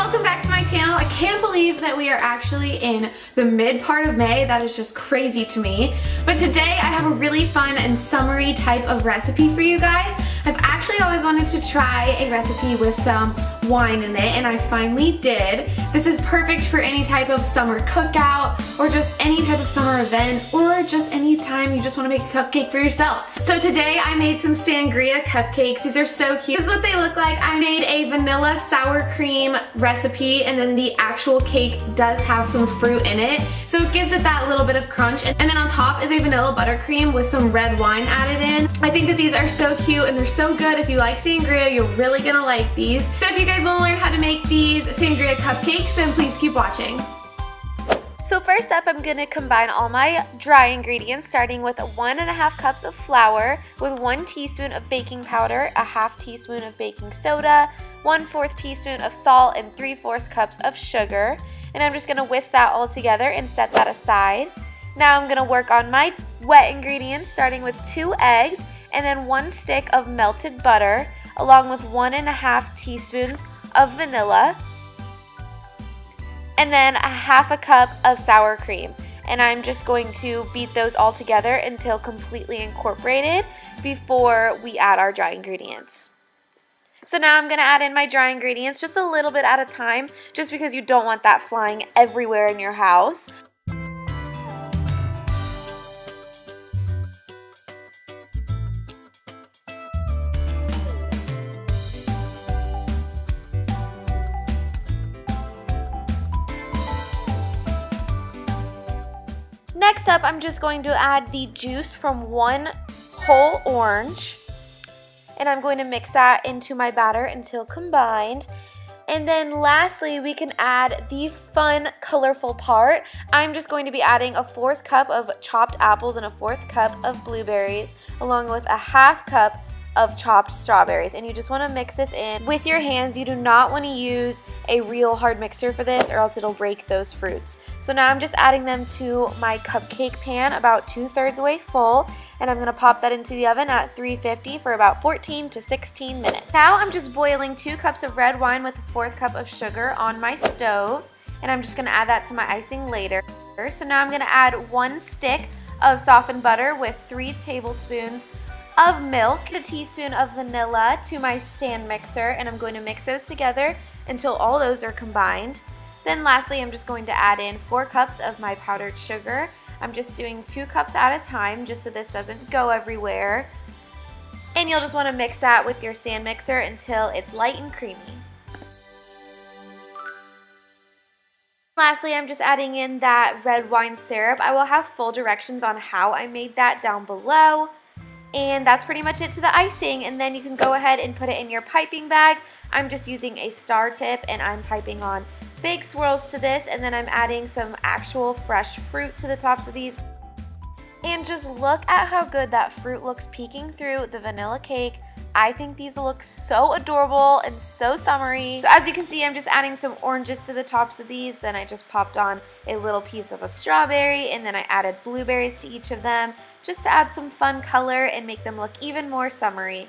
welcome back to my channel. I can't believe that we are actually in the mid part of May. That is just crazy to me. But today I have a really fun and summery type of recipe for you guys. I've actually always wanted to try a recipe with some wine in it, and I finally did. This is perfect for any type of summer cookout or just any type of summer event or just any time you just want to make a cupcake for yourself. So today I made some Sangria Cupcakes. These are so cute. This is what they look like. I made a vanilla sour cream recipe, and then the actual cake does have some fruit in it, so it gives it that little bit of crunch. And then on top is a vanilla buttercream with some red wine added in. I think that these are so cute and they're so good. If you like sangria, you're really gonna like these. So if you guys want to learn how to make these Sangria Cupcakes, then please keep watching. So first up, I'm gonna combine all my dry ingredients, starting with 1.5 cups of flour with 1 teaspoon of baking powder, a 1/2 teaspoon of baking soda, 1/4 teaspoon of salt, and 3/4 cups of sugar. And I'm just gonna whisk that all together and set that aside. Now I'm gonna work on my wet ingredients, starting with 2 eggs and then 1 stick of melted butter, along with 1.5 teaspoons of vanilla, and then a 1/2 cup of sour cream. And I'm just going to beat those all together until completely incorporated before we add our dry ingredients. So now I'm going to add in my dry ingredients just a little bit at a time, just because you don't want that flying everywhere in your house. Next up, I'm just going to add the juice from 1 whole orange, and I'm going to mix that into my batter until combined. And then lastly, we can add the fun, colorful part. I'm just going to be adding a 1/4 cup of chopped apples and a 1/4 cup of blueberries, along with a 1/2 cup of chopped strawberries. And you just want to mix this in with your hands. You do not want to use a real hard mixer for this, or else it'll break those fruits. So now I'm just adding them to my cupcake pan, about 2/3 the way full, and I'm going to pop that into the oven at 350 for about 14 to 16 minutes. Now I'm just boiling 2 cups of red wine with a 1/4 cup of sugar on my stove, and I'm just going to add that to my icing later. So now I'm going to add 1 stick of softened butter with 3 tablespoons of milk, a teaspoon of vanilla to my stand mixer, and I'm going to mix those together until all those are combined. Then lastly, I'm just going to add in 4 cups of my powdered sugar. I'm just doing 2 cups at a time just so this doesn't go everywhere. And you'll just want to mix that with your stand mixer until it's light and creamy. Lastly, I'm just adding in that red wine syrup. I will have full directions on how I made that down below. And that's pretty much it to the icing, and then you can go ahead and put it in your piping bag. I'm just using a star tip, and I'm piping on big swirls to this, and then I'm adding some actual fresh fruit to the tops of these. And just look at how good that fruit looks peeking through the vanilla cake. I think these look so adorable and so summery. So as you can see, I'm just adding some oranges to the tops of these. Then I just popped on a little piece of a strawberry, and then I added blueberries to each of them just to add some fun color and make them look even more summery.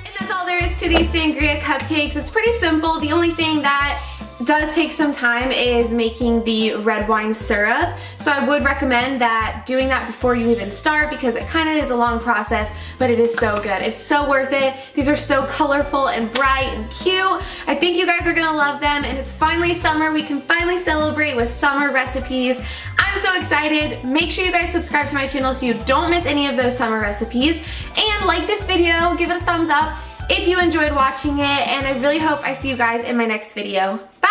And that's all there is to these Sangria Cupcakes. It's pretty simple. The only thing that does take some time is making the red wine syrup. So I would recommend that doing that before you even start, because it kind of is a long process, but it is so good. It's so worth it. These are so colorful and bright and cute. I think you guys are gonna love them, and it's finally summer. We can finally celebrate with summer recipes. I'm so excited. Make sure you guys subscribe to my channel so you don't miss any of those summer recipes, and like this video, give it a thumbs up if you enjoyed watching it, and I really hope I see you guys in my next video. Bye!